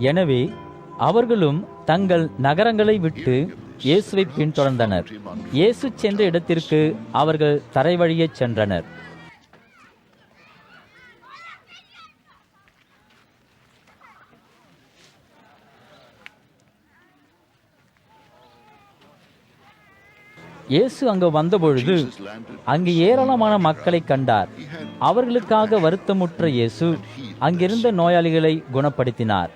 எனவே அவர்களும் தங்கள் நகரங்களை விட்டு இயேசுவை பின்தொடர்ந்தனர். இயேசு சென்ற இடத்திற்கு அவர்கள் தரை வழியே சென்றனர். இயேசு அங்கு வந்தபொழுது அங்கு ஏராளமான மக்களை கண்டார். அவர்களுக்காக வருத்தமுற்ற இயேசு அங்கிருந்த நோயாளிகளை குணப்படுத்தினார்.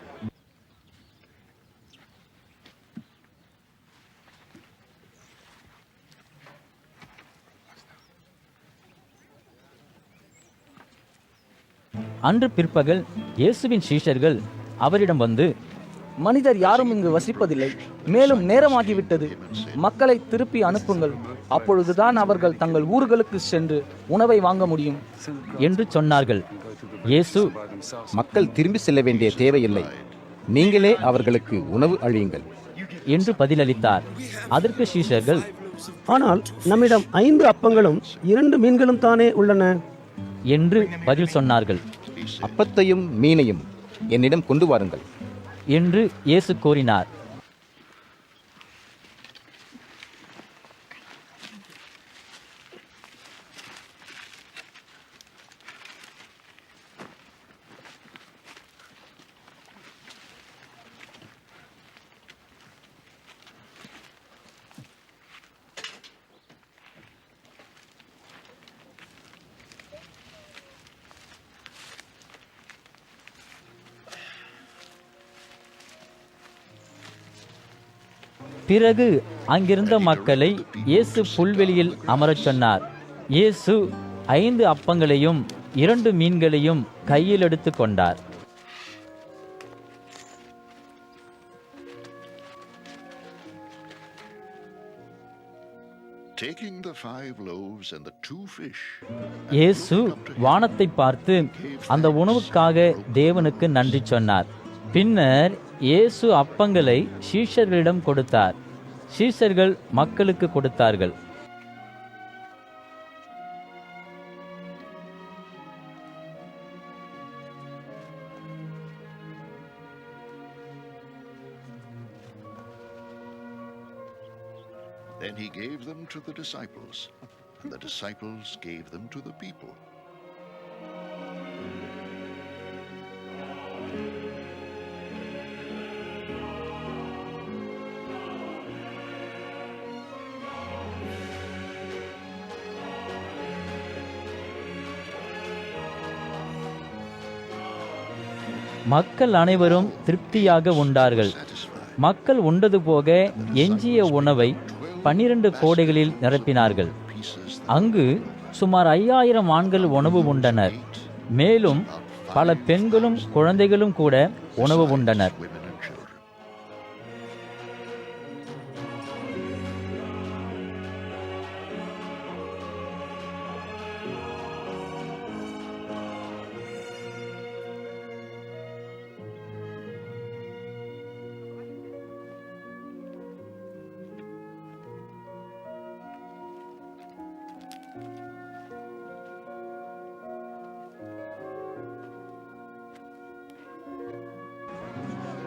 அன்று பிற்பகல் இயேசுவின் சீஷர்கள் அவரிடம் வந்து, மனிதர் யாரும் இங்கு வசிப்பதில்லை, மேலும் நேரமாகிவிட்டது. மக்களை திருப்பி அனுப்புங்கள், அப்பொழுதுதான் அவர்கள் தங்கள் ஊர்களுக்கு சென்று உணவை வாங்க முடியும் என்று சொன்னார்கள். இயேசு, மக்கள் திரும்பி செல்ல வேண்டிய தேவையில்லை, நீங்களே அவர்களுக்கு உணவு அழியுங்கள் என்று பதிலளித்தார். அதற்கு சீஷர்கள், ஆனால் நம்மிடம் 5 அப்பங்களும் 2 மீன்களும் தானே உள்ளன என்று பதில் சொன்னார்கள். அப்பத்தையும் மீனையும் என்னிடம் கொண்டு வாருங்கள் என்று இயேசு கூறினார். பிறகு அங்கிருந்த மக்களை இயேசு புல்வெளியில் அமரச் சொன்னார். இயேசு 5 அப்பங்களையும் 2 மீன்களையும் கையில் எடுத்து கொண்டார். இயேசு வானத்தை பார்த்து அந்த உணவுக்காக தேவனுக்கு நன்றி சொன்னார். பின்னர் இயேசு அப்பங்களை சீஷர்களிடம் கொடுத்தார். சீஷர்கள் மக்களுக்கு கொடுத்தார்கள். Then he gave them to the disciples, and the disciples gave them to the people. மக்கள் அனைவரும் திருப்தியாக உண்டார்கள். மக்கள் உண்டது போக எஞ்சிய உணவை 12 கோடைகளில் நிரப்பினார்கள். அங்கு சுமார் 5000 ஆண்கள் உணவு உண்டனர். மேலும் பல பெண்களும் குழந்தைகளும் கூட உணவு உண்டனர்.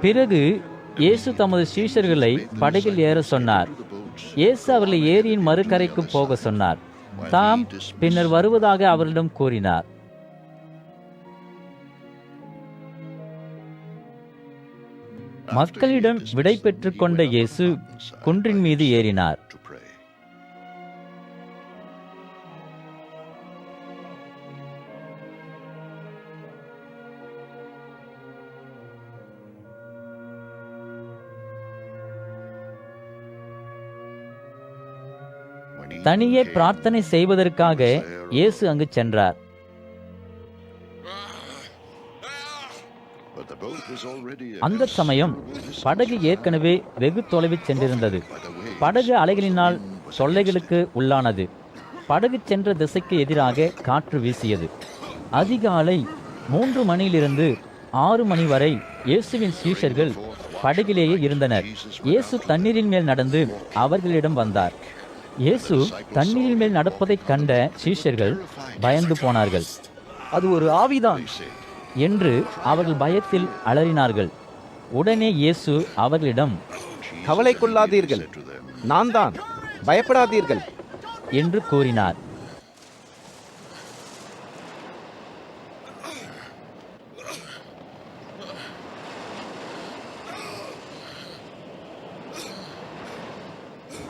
பிறகு இயேசு தமது சீஷர்களை படகில் ஏற சொன்னார். இயேசு அவர்களை ஏரியின் மறுகரைக்கு போக சொன்னார். தாம் பின்னர் வருவதாக அவர்களிடம் கூறினார். மக்களிடம் விடை பெற்றுக் கொண்ட இயேசு குன்றின் மீது ஏறினார். தனியே பிரார்த்தனை செய்வதற்காக இயேசு அங்கு சென்றார். அந்த சமயம் படகு ஏற்கனவே வெகு தொலைவில் சென்றிருந்தது. படகு அலைகளினால் தொல்லைகளுக்கு உள்ளானது. படகு சென்ற திசைக்கு எதிராக காற்று வீசியது. அதிகாலை 3 மணியிலிருந்து 6 மணி வரை இயேசுவின் சீஷர்கள் படகிலேயே இருந்தனர். இயேசு தண்ணீரின் மேல் நடந்து அவர்களிடம் வந்தார். இயேசு தண்ணீரின் மேல் நடப்பதைக் கண்ட சீஷர்கள் பயந்து போனார்கள். அது ஒரு ஆவிதான் என்று அவர்கள் பயத்தில் அலறினார்கள். உடனே இயேசு அவர்களிடம் கவலை கொள்ளாதீர்கள், நான் தான், பயப்படாதீர்கள். என்று கூறினார்.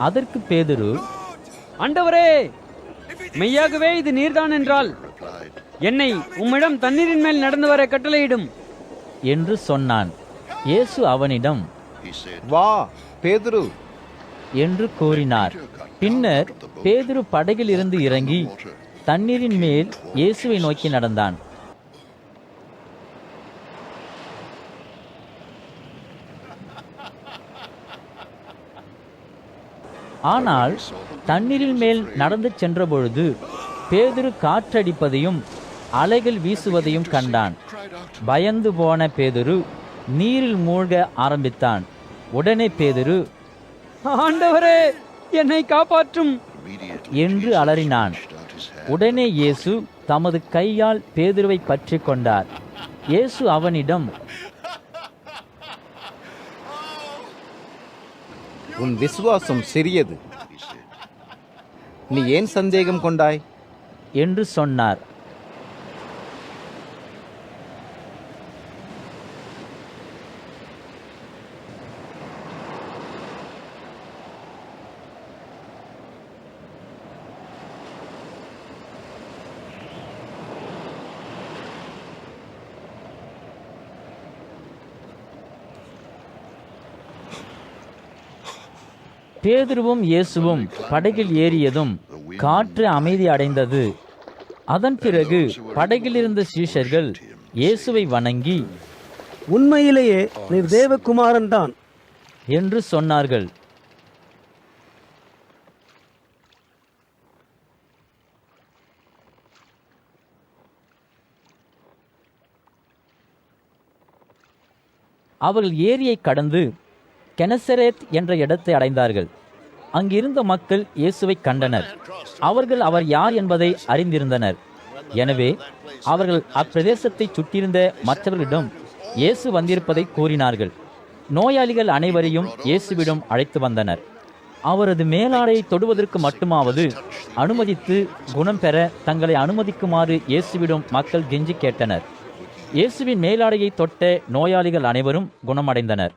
அதற்கு பேதுரு, ஆண்டவரே, மெய்யாகவே இது நீர்தான் என்றால் என்னை உம்மிடம் தண்ணீரின் மேல் நடந்து வர கட்டளையிடும் என்று சொன்னான். இயேசு அவனிடம், வா பேதுரு என்று கூறினார். பின்னர் பேதுரு படகில் இருந்து இறங்கி தண்ணீரின் மேல் இயேசுவை நோக்கி நடந்தான். ஆனால் தண்ணீரின் மேல் நடந்து சென்றபொழுது பேதுரு காற்றடிப்பதையும் அலைகள் வீசுவதையும் கண்டான். பயந்து போன பேதுரு நீரில் மூழ்க ஆரம்பித்தான். உடனே பேதுரு, ஆண்டவரே, என்னை காப்பாற்றும் என்று அலறினான். உடனே இயேசு தமது கையால் பேதுருவை பற்றி கொண்டார். இயேசு அவனிடம், உன் விசுவாசம் சிறியது, நீ ஏன் சந்தேகம் கொண்டாய்? என்று சொன்னார். பேதுருவும் இயேசுவும் படகில் ஏறியதும் காற்று அமைதி அடைந்தது. அதன் பிறகு படகில் இருந்த சீஷர்கள் இயேசுவை வணங்கி, உண்மையிலேயே நீர் தேவகுமாரன் தான் என்று சொன்னார்கள். அவர்கள் ஏரியை கடந்து கெனசரேத் என்ற இடத்தை அடைந்தார்கள். அங்கிருந்த மக்கள் இயேசுவை கண்டனர். அவர்கள் அவர் யார் என்பதை அறிந்திருந்தனர். எனவே அவர்கள் அப்பிரதேசத்தை சுற்றியிருந்த மற்றவர்களிடம் இயேசு வந்திருப்பதை கூறினார்கள். நோயாளிகள் அனைவரையும் இயேசுவிடம் அழைத்து வந்தனர். அவரது மேலாடையை தொடுவதற்கு மட்டுமாவது அனுமதித்து குணம் பெற தங்களை அனுமதிக்குமாறு இயேசுவிடம் மக்கள் கெஞ்சி கேட்டனர். இயேசுவின் மேலாடையை தொட்ட நோயாளிகள் அனைவரும் குணமடைந்தனர்.